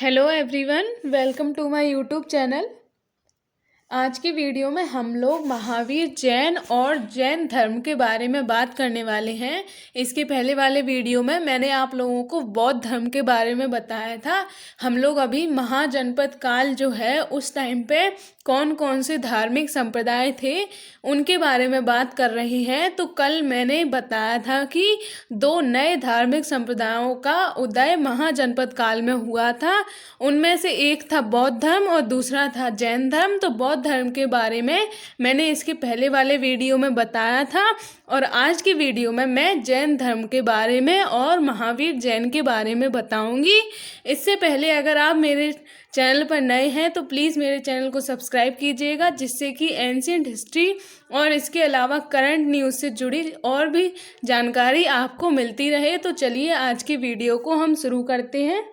Hello everyone, welcome to my YouTube channel. आज की video में हम लोग महावीर जैन और जैन धर्म के बारे में बात करने वाले हैं। इसके पहले वाले वीडियो में मैंने आप लोगों को बौद्ध धर्म के बारे में बताया था। हम लोग अभी महाजनपद काल जो है उस टाइम पे कौन कौन से धार्मिक संप्रदाय थे उनके बारे में बात कर रहे हैं। तो कल मैंने बताया था कि दो नए धार्मिक संप्रदायों का उदय महाजनपद काल में हुआ था। उनमें से एक था बौद्ध धर्म और दूसरा था जैन धर्म। तो बौद्ध धर्म के बारे में मैंने इसके पहले वाले वीडियो में बताया था और आज की वीडियो में मैं जैन धर्म के बारे में और महावीर जैन के बारे में बताऊंगी। इससे पहले अगर आप मेरे चैनल पर नए हैं तो प्लीज़ मेरे चैनल को सब्सक्राइब कीजिएगा, जिससे कि एंशिएंट हिस्ट्री और इसके अलावा करंट न्यूज़ से जुड़ी और भी जानकारी आपको मिलती रहे। तो चलिए आज की वीडियो को हम शुरू करते हैं।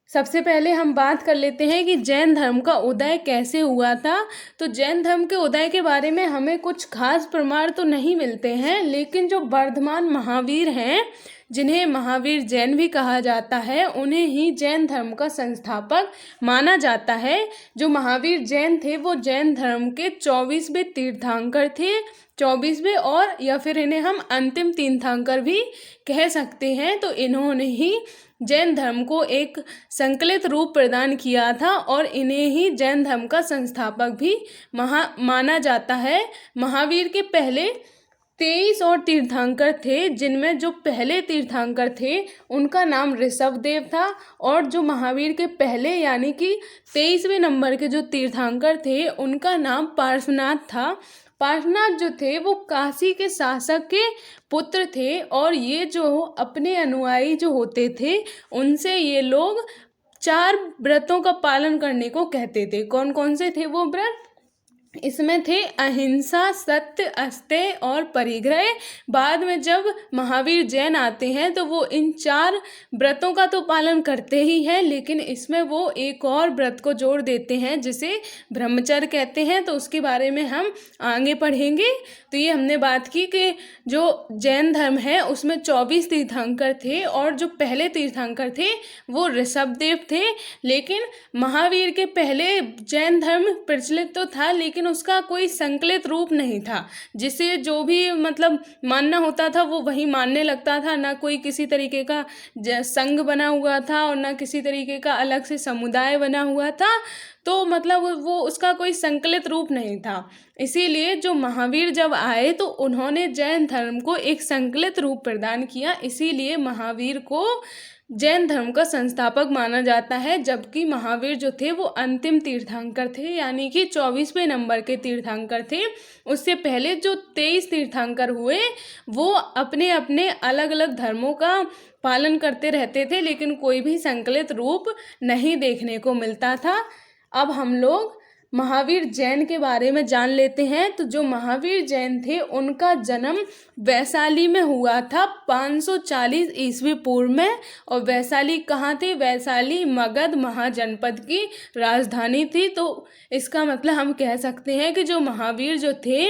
सबसे पहले हम बात कर लेते हैं कि जैन धर्म का उदय कैसे हुआ था। तो जैन धर्म के उदय के बारे में हमें कुछ खास प्रमाण तो नहीं मिलते हैं, लेकिन जो वर्धमान महावीर हैं, जिन्हें महावीर जैन भी कहा जाता है, उन्हें ही जैन धर्म का संस्थापक माना जाता है। जो महावीर जैन थे वो जैन धर्म के 24वें तीर्थंकर थे। 24वें और या फिर इन्हें हम अंतिम तीर्थंकर भी कह सकते हैं। तो इन्होंने ही जैन धर्म को एक संकलित रूप प्रदान किया था और इन्हें ही जैन धर्म का संस्थापक भी माना जाता है। महावीर के पहले 23 और तीर्थंकर थे, जिनमें जो पहले तीर्थंकर थे उनका नाम ऋषभदेव था और जो महावीर के पहले यानी कि 23वें नंबर के जो तीर्थंकर थे उनका नाम पार्श्वनाथ था। पार्श्वनाथ जो थे वो काशी के शासक के पुत्र थे और ये जो अपने अनुयायी जो होते थे उनसे ये लोग 4 व्रतों का पालन करने को कहते थे। कौन कौन से थे वो व्रत? इसमें थे अहिंसा, सत्य, अस्तेय और परिग्रह। बाद में जब महावीर जैन आते हैं तो वो इन 4 व्रतों का तो पालन करते ही हैं, लेकिन इसमें वो एक और व्रत को जोड़ देते हैं जिसे ब्रह्मचर्य कहते हैं। तो उसके बारे में हम आगे पढ़ेंगे। तो ये हमने बात की कि जो जैन धर्म है उसमें 24 तीर्थंकर थे और जो पहले तीर्थंकर थे वो ऋषभदेव थे। लेकिन महावीर के पहले जैन धर्म प्रचलित तो था, लेकिन उसका कोई संकलित रूप नहीं था, जिसे जो भी मतलब मानना होता था वो वही मानने लगता था। ना कोई किसी तरीके का संघ बना हुआ था और ना किसी तरीके का अलग से समुदाय बना हुआ था। तो मतलब वो उसका कोई संकलित रूप नहीं था। इसीलिए जो महावीर जब आए तो उन्होंने जैन धर्म को एक संकलित रूप प्रदान किया। इसीलिए महावीर को जैन धर्म का संस्थापक माना जाता है, जबकि महावीर जो थे वो अंतिम तीर्थंकर थे, यानी कि 24वें नंबर के तीर्थंकर थे। उससे पहले जो 23 तीर्थंकर हुए वो अपने अपने अलग अलग धर्मों का पालन करते रहते थे, लेकिन कोई भी संकलित रूप नहीं देखने को मिलता था। अब हम लोग महावीर जैन के बारे में जान लेते हैं। तो जो महावीर जैन थे उनका जन्म वैशाली में हुआ था 540 ईस्वी पूर्व में। और वैशाली कहाँ थी? वैशाली मगध महाजनपद की राजधानी थी। तो इसका मतलब हम कह सकते हैं कि जो महावीर जो थे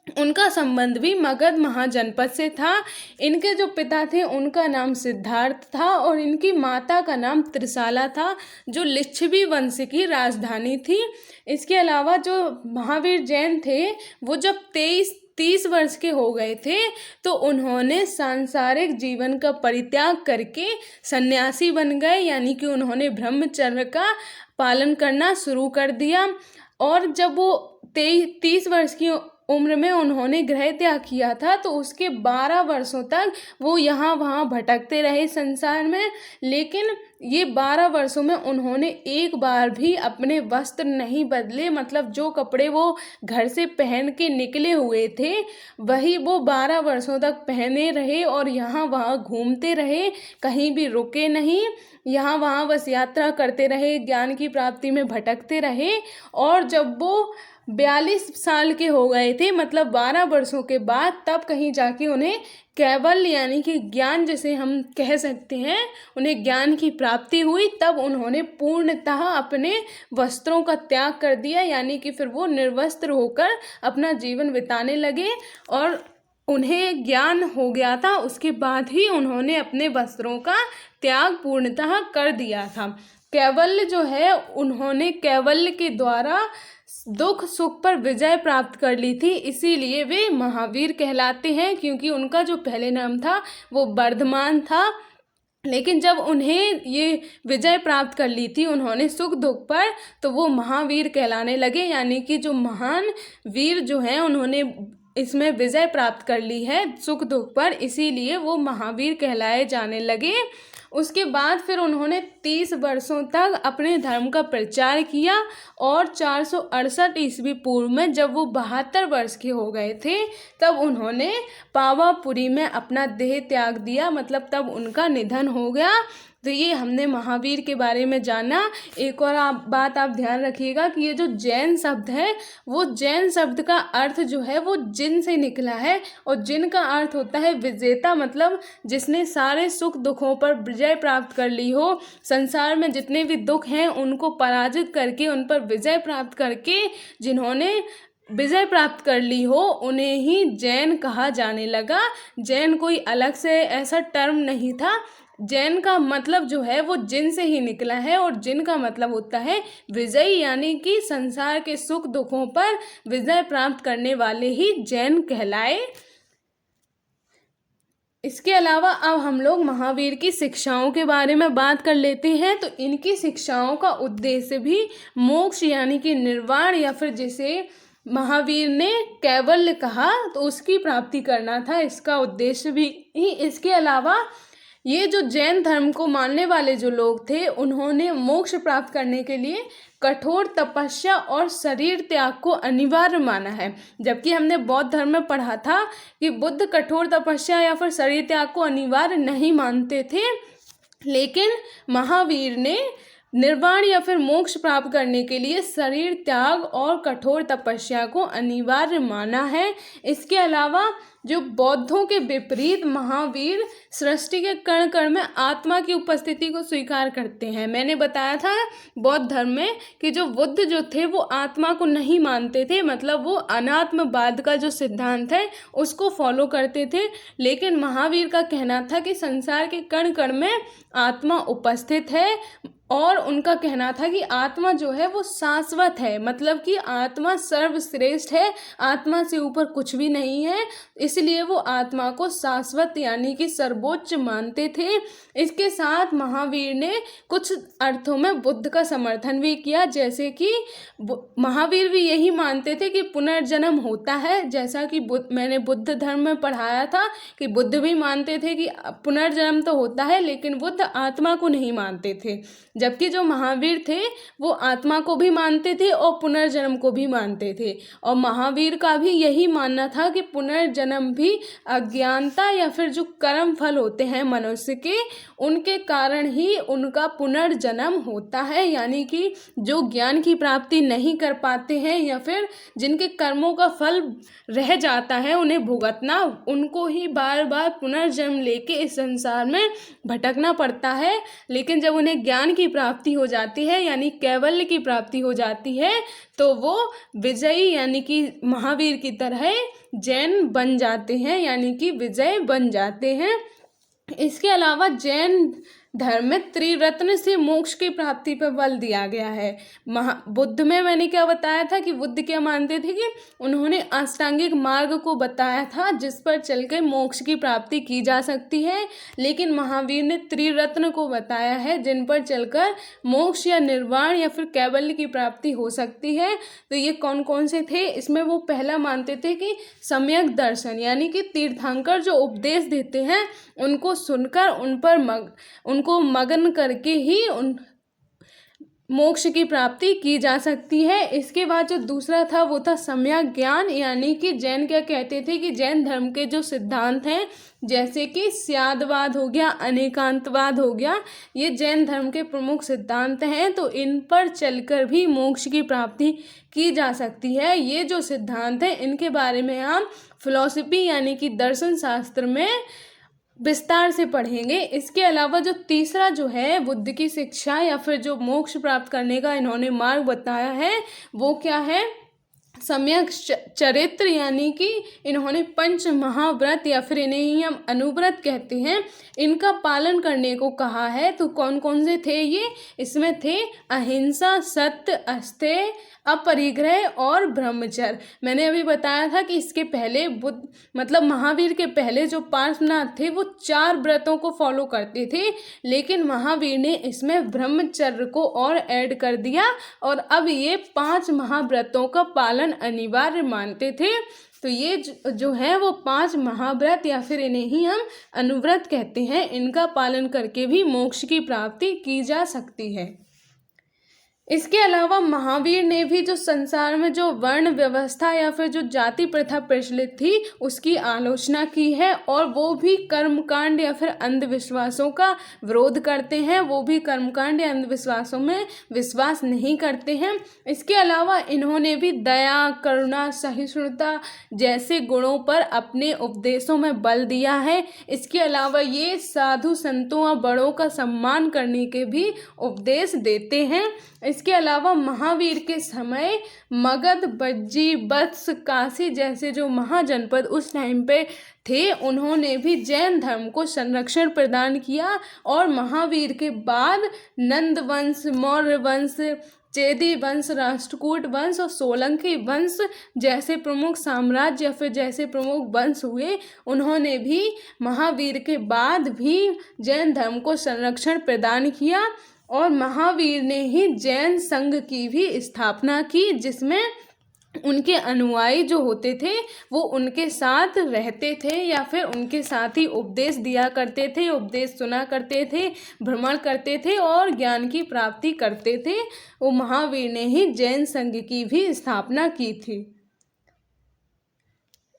उनका संबंध भी मगध महाजनपद से था। इनके जो पिता थे उनका नाम सिद्धार्थ था और इनकी माता का नाम त्रिशाला था, जो लिच्छवी वंश की राजधानी थी। इसके अलावा जो महावीर जैन थे वो जब 30 वर्ष के हो गए थे तो उन्होंने सांसारिक जीवन का परित्याग करके सन्यासी बन गए, यानी कि उन्होंने ब्रह्मचर्य का पालन करना शुरू कर दिया। और जब वो 30 वर्ष की उम्र में उन्होंने गृह त्याग किया था तो उसके 12 वर्षों तक वो यहाँ वहाँ भटकते रहे संसार में। लेकिन ये 12 वर्षों में उन्होंने एक बार भी अपने वस्त्र नहीं बदले, मतलब जो कपड़े वो घर से पहन के निकले हुए थे वही वो 12 वर्षों तक पहने रहे और यहाँ वहाँ घूमते रहे, कहीं भी रुके नहीं, यहाँ वहाँ बस यात्रा करते रहे, ज्ञान की प्राप्ति में भटकते रहे। और जब वो 42 साल के हो गए थे, मतलब 12 वर्षों के बाद, तब कहीं जाके उन्हें कैवल्य यानी कि ज्ञान जिसे हम कह सकते हैं, उन्हें ज्ञान की प्राप्ति हुई। तब उन्होंने पूर्णतः अपने वस्त्रों का त्याग कर दिया, यानी कि फिर वो निर्वस्त्र होकर अपना जीवन बिताने लगे। और उन्हें ज्ञान हो गया था, उसके बाद ही उन्होंने अपने वस्त्रों का त्याग पूर्णतः कर दिया था। कैवल्य जो है, उन्होंने कैवल्य के द्वारा दुख सुख पर विजय प्राप्त कर ली थी, इसीलिए वे महावीर कहलाते हैं। क्योंकि उनका जो पहले नाम था वो वर्धमान था, लेकिन जब उन्हें ये विजय प्राप्त कर ली थी उन्होंने सुख दुख पर, तो वो महावीर कहलाने लगे। यानी कि जो महान वीर जो हैं उन्होंने इसमें विजय प्राप्त कर ली है सुख दुख पर, इसीलिए वो महावीर कहलाए जाने लगे। उसके बाद फिर उन्होंने 30 वर्षों तक अपने धर्म का प्रचार किया और 468 ईस्वी पूर्व में जब वो 72 वर्ष के हो गए थे तब उन्होंने पावापुरी में अपना देह त्याग दिया, मतलब तब उनका निधन हो गया। तो ये हमने महावीर के बारे में जाना। एक और बात आप ध्यान रखिएगा कि ये जो जैन शब्द है वो जैन शब्द का अर्थ जो है वो जिन से निकला है, और जिन का अर्थ होता है विजेता, मतलब जिसने सारे सुख दुखों पर विजय प्राप्त कर ली हो, संसार में जितने भी दुख हैं उनको पराजित करके उन पर विजय प्राप्त करके जिन्होंने विजय प्राप्त कर ली हो उन्हें ही जैन कहा जाने लगा। जैन कोई अलग से ऐसा टर्म नहीं था। जैन का मतलब जो है वो जिन से ही निकला है, और जिन का मतलब होता है विजयी, यानी कि संसार के सुख दुखों पर विजय प्राप्त करने वाले ही जैन कहलाए। इसके अलावा अब हम लोग महावीर की शिक्षाओं के बारे में बात कर लेते हैं। तो इनकी शिक्षाओं का उद्देश्य भी मोक्ष यानी कि निर्वाण, या फिर जिसे महावीर ने कैवल्य कहा, तो उसकी प्राप्ति करना था इसका उद्देश्य भी। इसके अलावा ये जो जैन धर्म को मानने वाले जो लोग थे उन्होंने मोक्ष प्राप्त करने के लिए कठोर तपस्या और शरीर त्याग को अनिवार्य माना है। जबकि हमने बौद्ध धर्म में पढ़ा था कि बुद्ध कठोर तपस्या या फिर शरीर त्याग को अनिवार्य नहीं मानते थे, लेकिन महावीर ने निर्वाण या फिर मोक्ष प्राप्त करने के लिए शरीर त्याग और कठोर तपस्या को अनिवार्य माना है। इसके अलावा जो बौद्धों के विपरीत महावीर सृष्टि के कण कण में आत्मा की उपस्थिति को स्वीकार करते हैं। मैंने बताया था बौद्ध धर्म में कि जो बुद्ध जो थे वो आत्मा को नहीं मानते थे, मतलब वो अनात्मवाद का जो सिद्धांत है उसको फॉलो करते थे, लेकिन महावीर का कहना था कि संसार के कण कण में आत्मा उपस्थित है, और उनका कहना था कि आत्मा जो है वो शाश्वत है, मतलब कि आत्मा सर्वश्रेष्ठ है, आत्मा से ऊपर कुछ भी नहीं है, इसलिए वो आत्मा को शाश्वत यानी कि सर्वोच्च मानते थे। इसके साथ महावीर ने कुछ अर्थों में बुद्ध का समर्थन भी किया, जैसे कि महावीर भी यही मानते थे कि पुनर्जन्म होता है, जैसा कि मैंने बुद्ध धर्म में पढ़ाया था कि बुद्ध भी मानते थे कि पुनर्जन्म तो होता है, लेकिन बुद्ध आत्मा को नहीं मानते थे। जबकि जो महावीर थे वो आत्मा को भी मानते थे और पुनर्जन्म को भी मानते थे, और महावीर का भी यही मानना था कि पुनर्जन्म भी अज्ञानता या फिर जो कर्म फल होते हैं मनुष्य के, उनके कारण ही उनका पुनर्जन्म होता है। यानी कि जो ज्ञान की प्राप्ति नहीं कर पाते हैं या फिर जिनके कर्मों का फल रह जाता है उन्हें भुगतना, उनको ही बार बार पुनर्जन्म लेके इस संसार में भटकना पड़ता है। लेकिन जब उन्हें ज्ञान की प्राप्ति हो जाती है यानी कैवल्य की प्राप्ति हो जाती है तो वो विजयी यानी कि महावीर की तरह जैन बन जाते हैं, यानी कि विजय बन जाते हैं। इसके अलावा जैन धर्म में त्रिरत्न से मोक्ष की प्राप्ति पर बल दिया गया है। बुद्ध में मैंने क्या बताया था कि बुद्ध क्या मानते थे कि उन्होंने अष्टांगिक मार्ग को बताया था जिस पर चलकर मोक्ष की प्राप्ति की जा सकती है, लेकिन महावीर ने त्रिरत्न को बताया है जिन पर चलकर मोक्ष या निर्वाण या फिर कैवल्य की प्राप्ति हो सकती है। तो ये कौन कौन से थे? इसमें वो पहला मानते थे कि सम्यक दर्शन, यानी कि तीर्थंकर जो उपदेश देते हैं उनको सुनकर उनको मगन करके ही उन मोक्ष की प्राप्ति की जा सकती है। इसके बाद जो दूसरा था वो था सम्यक ज्ञान, यानी कि जैन क्या कहते थे कि जैन धर्म के जो सिद्धांत हैं जैसे कि स्यादवाद हो गया, अनेकांतवाद हो गया, ये जैन धर्म के प्रमुख सिद्धांत हैं, तो इन पर चलकर भी मोक्ष की प्राप्ति की जा सकती है। ये जो सिद्धांत हैं इनके बारे में हम फिलॉसफी यानी कि दर्शन शास्त्र में विस्तार से पढ़ेंगे। इसके अलावा जो तीसरा जो है बुद्ध की शिक्षा या फिर जो मोक्ष प्राप्त करने का इन्होंने मार्ग बताया है वो क्या है? सम्यक चरित्र यानी कि इन्होंने पंच महाव्रत या फिर इन्हें ही हम अनुव्रत कहते हैं, इनका पालन करने को कहा है। तो कौन कौन से थे ये? इसमें थे अहिंसा, सत्य, अस्तेय, अपरिग्रह और ब्रह्मचर्य। मैंने अभी बताया था कि इसके पहले बुद्ध मतलब महावीर के पहले जो पार्श्वनाथ थे वो 4 व्रतों को फॉलो करते थे, लेकिन महावीर ने इसमें ब्रह्मचर्य को और ऐड कर दिया और अब ये 5 महाव्रतों का पालन अनिवार्य मानते थे। तो ये जो है वो 5 महाव्रत या फिर इन्हें ही हम अनुव्रत कहते हैं, इनका पालन करके भी मोक्ष की प्राप्ति की जा सकती है। इसके अलावा महावीर ने भी जो संसार में जो वर्ण व्यवस्था या फिर जो जाति प्रथा प्रचलित थी उसकी आलोचना की है, और वो भी कर्मकांड या फिर अंधविश्वासों का विरोध करते हैं। वो भी कर्मकांड या अंधविश्वासों में विश्वास नहीं करते हैं। इसके अलावा इन्होंने भी दया, करुणा, सहिष्णुता जैसे गुणों पर अपने उपदेशों में बल दिया है। इसके अलावा ये साधु संतों और बड़ों का सम्मान करने के भी उपदेश देते हैं। इसके अलावा महावीर के समय मगध, बज्जी, वत्स, काशी जैसे जो महाजनपद उस टाइम पे थे, उन्होंने भी जैन धर्म को संरक्षण प्रदान किया। और महावीर के बाद नंद वंश, मौर्य वंश, चेदी वंश, राष्ट्रकूट वंश और सोलंकी वंश जैसे प्रमुख साम्राज्य या फिर जैसे प्रमुख वंश हुए, उन्होंने भी महावीर के बाद भी जैन धर्म को संरक्षण प्रदान किया। और महावीर ने ही जैन संघ की भी स्थापना की, जिसमें उनके अनुयायी जो होते थे वो उनके साथ रहते थे या फिर उनके साथ ही उपदेश दिया करते थे, उपदेश सुना करते थे, भ्रमण करते थे और ज्ञान की प्राप्ति करते थे। वो महावीर ने ही जैन संघ की भी स्थापना की थी।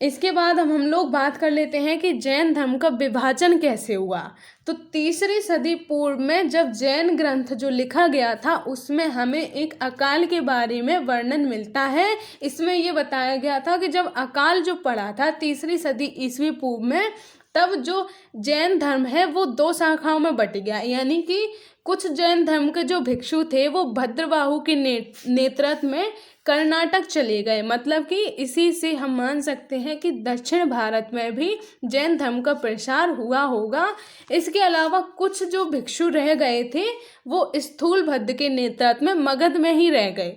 इसके बाद हम लोग बात कर लेते हैं कि जैन धर्म का विभाजन कैसे हुआ। तो 3री सदी पूर्व में जब जैन ग्रंथ जो लिखा गया था उसमें हमें एक अकाल के बारे में वर्णन मिलता है। इसमें ये बताया गया था कि जब अकाल जो पड़ा था 3री सदी ईस्वी पूर्व में, तब जो जैन धर्म है वो 2 शाखाओं में बट गया। यानी कि कुछ जैन धर्म के जो भिक्षु थे वो भद्रबाहु के नेतृत्व में कर्नाटक चले गए। मतलब कि इसी से हम मान सकते हैं कि दक्षिण भारत में भी जैन धर्म का प्रसार हुआ होगा। इसके अलावा कुछ जो भिक्षु रह गए थे वो स्थूलभद्र के नेतृत्व में मगध में ही रह गए।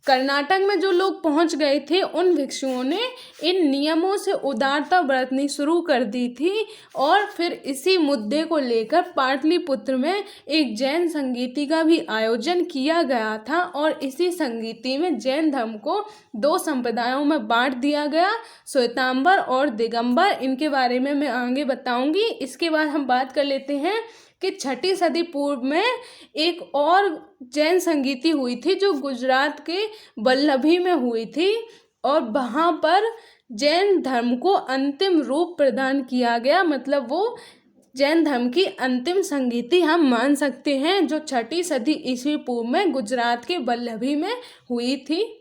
कर्नाटक में जो लोग पहुंच गए थे उन भिक्षुओं ने इन नियमों से उदारता बरतनी शुरू कर दी थी, और फिर इसी मुद्दे को लेकर पाटलिपुत्र में एक जैन संगीति का भी आयोजन किया गया था। और इसी संगीति में जैन धर्म को 2 संप्रदायों में बांट दिया गया, श्वेतांबर और दिगंबर। इनके बारे में मैं आगे बताऊंगी। इसके बाद हम बात कर लेते हैं कि 6ठी सदी पूर्व में एक और जैन संगीति हुई थी जो गुजरात के वल्लभी में हुई थी, और वहाँ पर जैन धर्म को अंतिम रूप प्रदान किया गया। मतलब वो जैन धर्म की अंतिम संगीति हम मान सकते हैं जो 6ठी सदी ईस्वी पूर्व में गुजरात के वल्लभी में हुई थी।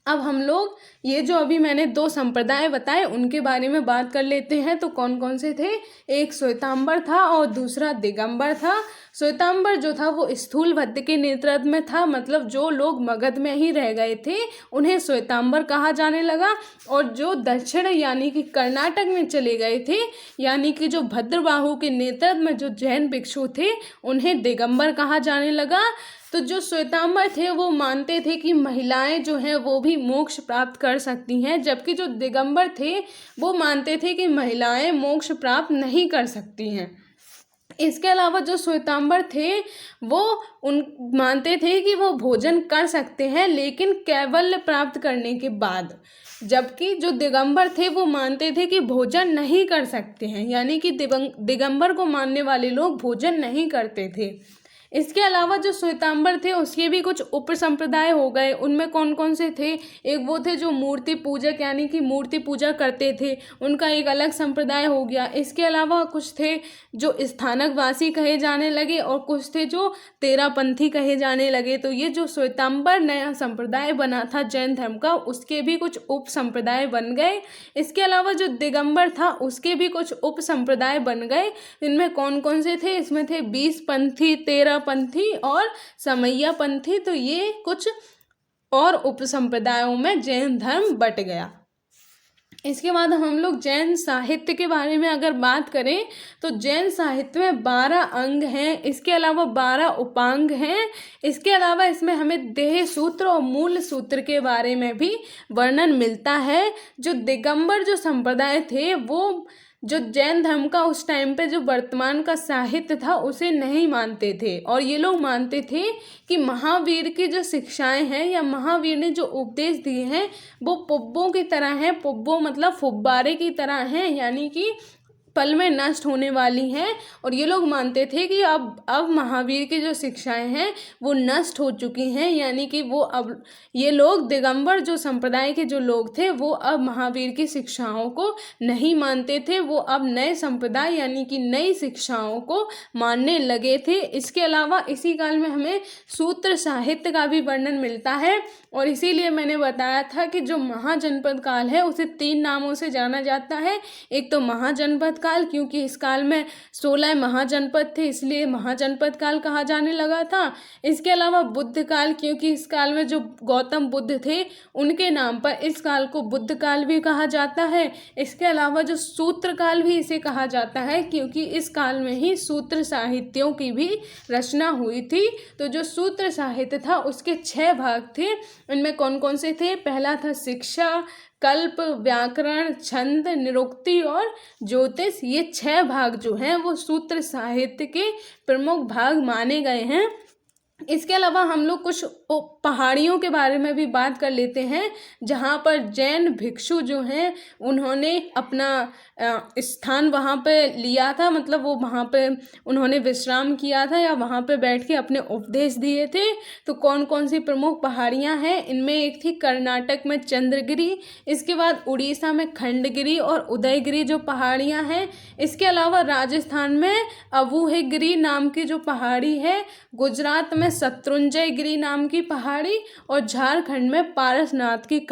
अब हम लोग ये जो अभी मैंने 2 संप्रदाय बताए उनके बारे में बात कर लेते हैं। तो कौन कौन से थे? एक श्वेतांबर था और दूसरा दिगंबर था। श्वेतांबर जो था वो स्थूलभद्र के नेतृत्व में था। मतलब जो लोग मगध में ही रह गए थे उन्हें श्वेतांबर कहा जाने लगा, और जो दक्षिण यानी कि कर्नाटक में चले गए थे यानी कि जो भद्रबाहु के नेतृत्व में जो जैन भिक्षु थे उन्हें दिगंबर कहा जाने लगा। तो जो श्वेतांबर थे वो मानते थे कि महिलाएं जो हैं वो भी मोक्ष प्राप्त कर सकती हैं, जबकि जो दिगंबर थे वो मानते थे कि महिलाएं मोक्ष प्राप्त नहीं कर सकती हैं। इसके अलावा जो श्वेतांबर थे वो मानते थे कि वो भोजन कर सकते हैं लेकिन कैवल्य प्राप्त करने के बाद, जबकि जो दिगंबर थे वो मानते थे कि भोजन नहीं कर सकते हैं। यानी कि दिगंबर को मानने वाले लोग भोजन नहीं करते थे। इसके अलावा जो श्वेतांबर थे उसके भी कुछ उपसंप्रदाय हो गए। उनमें कौन कौन से थे? एक वो थे जो मूर्ति पूजक यानी कि मूर्ति पूजा करते थे, उनका एक अलग संप्रदाय हो गया। इसके अलावा कुछ थे जो स्थानक वासी कहे जाने लगे और कुछ थे जो तेरापंथी कहे जाने लगे। तो ये जो श्वेतांबर नया संप्रदाय बना था जैन धर्म का, उसके भी कुछ उप संप्रदाय बन गए। इसके अलावा जो दिगंबर था उसके भी कुछ उप संप्रदाय बन गए। इनमें कौन कौन से थे? इसमें थे 20 पंथी, 13 पंथी और समैया पंथी। तो ये कुछ और उपसंप्रदायों में जैन धर्म बट गया। इसके बाद हम लोग जैन साहित्य के बारे में अगर बात करें तो जैन साहित्य में 12 अंग हैं, इसके अलावा 12 उपांग हैं। इसके अलावा इसमें हमें देह सूत्र और मूल सूत्र के बारे में भी वर्णन मिलता है। जो दिगंबर जो संप्रदाय थे वो जो जैन धर्म का उस टाइम पे जो वर्तमान का साहित्य था उसे नहीं मानते थे, और ये लोग मानते थे कि महावीर की जो शिक्षाएं हैं या महावीर ने जो उपदेश दिए हैं वो पुब्बों की तरह हैं। पुब्बों मतलब फुब्बारे की तरह हैं, यानी कि पल में नष्ट होने वाली हैं। और ये लोग मानते थे कि अब महावीर की जो शिक्षाएं हैं वो नष्ट हो चुकी हैं, यानी कि वो अब ये लोग दिगंबर जो संप्रदाय के जो लोग थे वो अब महावीर की शिक्षाओं को नहीं मानते थे, वो अब नए संप्रदाय यानी कि नई शिक्षाओं को मानने लगे थे। इसके अलावा इसी काल में हमें सूत्र साहित्य का भी वर्णन मिलता है, और इसीलिए मैंने बताया था कि जो महाजनपद काल है उसे 3 नामों से जाना जाता है। एक तो महाजनपद काल, क्योंकि इस काल में 16 महाजनपद थे इसलिए महाजनपद काल कहा जाने लगा था। इसके अलावा बुद्ध काल, क्योंकि इस काल में जो गौतम बुद्ध थे उनके नाम पर इस काल को बुद्ध काल भी कहा जाता है। इसके अलावा जो सूत्र काल भी इसे कहा जाता है, क्योंकि इस काल में ही सूत्र साहित्यों की भी रचना हुई थी। तो जो सूत्र साहित्य था उसके 6 भाग थे। इनमें कौन कौन से थे? पहला था शिक्षा, कल्प, व्याकरण, छंद, निरुक्ति और ज्योतिष। ये 6 भाग जो हैं वो सूत्र साहित्य के प्रमुख भाग माने गए हैं। इसके अलावा हम लोग कुछ पहाड़ियों के बारे में भी बात कर लेते हैं, जहाँ पर जैन भिक्षु जो हैं उन्होंने अपना स्थान वहाँ पे लिया था, मतलब वो वहाँ पे उन्होंने विश्राम किया था या वहाँ पे बैठ के अपने उपदेश दिए थे। तो कौन कौन सी प्रमुख पहाड़ियाँ हैं? इनमें एक थी कर्नाटक में चंद्रगिरी, इसके बाद उड़ीसा में खंडगिरी और उदयगिरी जो पहाड़ियाँ हैं। इसके अलावा राजस्थान में अवूहगिरी नाम की जो पहाड़ी है, गुजरात में शत्रुंजय गिरी नाम की पहाड़ी और झारखंड में पारसनाथ की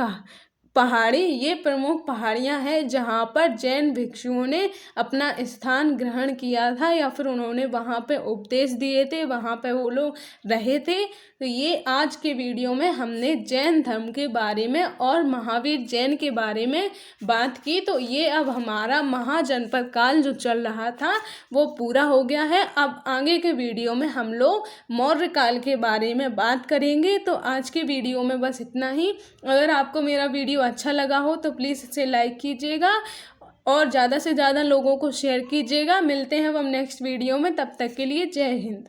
पहाड़ी, ये प्रमुख पहाड़ियाँ हैं जहाँ पर जैन भिक्षुओं ने अपना स्थान ग्रहण किया था या फिर उन्होंने वहाँ पे उपदेश दिए थे, वहाँ पे वो लोग रहे थे। तो ये आज के वीडियो में हमने जैन धर्म के बारे में और महावीर जैन के बारे में बात की। तो ये अब हमारा महाजनपद काल जो चल रहा था वो पूरा हो गया है। अब आगे के वीडियो में हम लोग मौर्य काल के बारे में बात करेंगे। तो आज के वीडियो में बस इतना ही। अगर आपको मेरा वीडियो अच्छा लगा हो तो प्लीज़ इसे लाइक कीजिएगा और ज़्यादा से ज़्यादा लोगों को शेयर कीजिएगा। मिलते हैं हम नेक्स्ट वीडियो में, तब तक के लिए जय हिंद।